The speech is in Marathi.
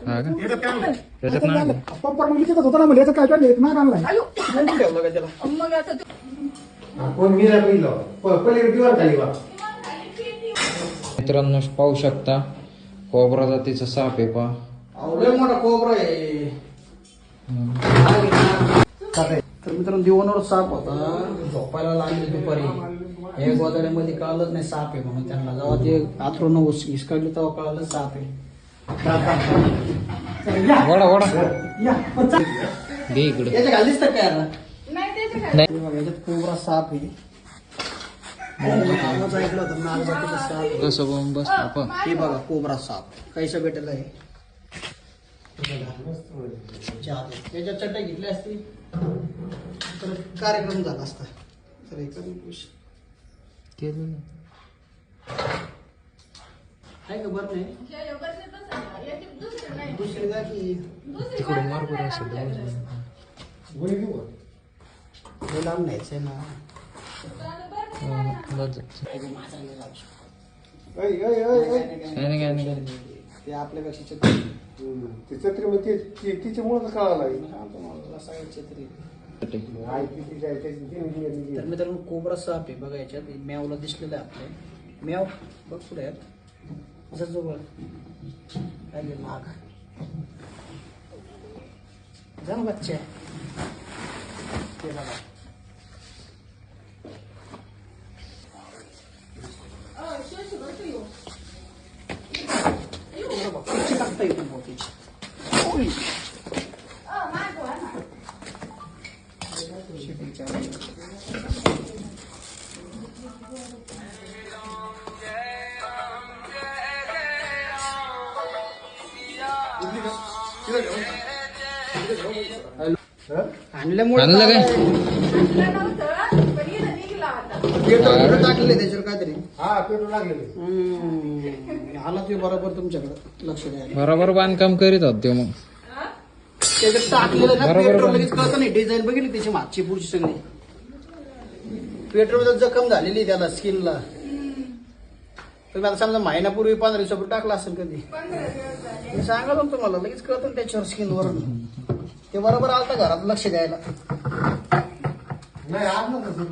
हा का? त्याच्यात नाही पंपर मग लिखितच होता ना म्हणजे याचं काय काय ना आणलाय ठेवलं का त्याला? मग आता कोण मीरा पहिलं पहिले दिवार खाली वा मित्रांनो पाहू शकता कोबरा जातीचा साप आहे पा लय मोठा कोबरा आहे. तर मित्रांनो दिवाणावर साप होता, झोपायला लागले दुपारी. एक गोदाड्यामध्ये कळलंच नाही साप आहे म्हणून त्यांना. जेव्हा ते आथरून हिसकाडली तेव्हा कळलं साप आहे. वडा वडा या पण चल. दे इकडे याच्या खालीच तर काय आता? नाही त्याच्या नाही हे बघा, याच्यात कोबरा साप आहे. आवाज ऐकला होता नागजातीचा साप आहे. कसं बघून बस आपण हे बघा कोबरा साप कैसा भेटला आहे. याच्यात चटई घेतली असती तर कार्यक्रम झाला असता. तर आहे का बरं नाही दुसरी जा की तिकडे मार बरं असेल गोळी घेऊ का? हे लांब न्यायचंय ना. ऐ, ऐ, ऐ, ऐ. काय नाही ते आपल्यापेक्षा छत्री. ते छत्री मग तिच्या मुळे कळायला लागेल छत्री. आई किती जायचे तर मित्रांनो कोबरा साप आहे बघा. याच्यात मॅवला दिसलेलं आहे आपल्या. मॅव बघ पुढे आहेत असं जवळ काय गे नाग जा ना बच्चा. ते बघा तिची टाकता येतो बहुतेक. आणल्यामुळे आणलं काय? नव्हतं पण इथं निघला आता. पेट्रोल टाकलेलं आहे त्याच्यावर काहीतरी. हा पेट्रोल लागलेले आला ते बरोबर तुमच्याकडे लक्ष द्यायला. बरोबर बांधकाम करीत होत ते मग त्याच्यात टाकलेलं ना बरोबर पेट्रोल लगेच कळतं नाही. डिझाईन बघितली त्याची मागची पुढची सगळी. पेट्रोल जखम झालेली त्याला स्किनला. तुम्ही आता समजा महिन्यापूर्वी 15 दिवसापूर्वी टाकला असेल कधी. 15 दिवस झाले. मी सांगाल ना तुम्हाला लगेच कळतं ना त्याच्यावर स्किनवर. ते बरोबर आलता घरात लक्ष द्यायला. नाही आज नव्हतं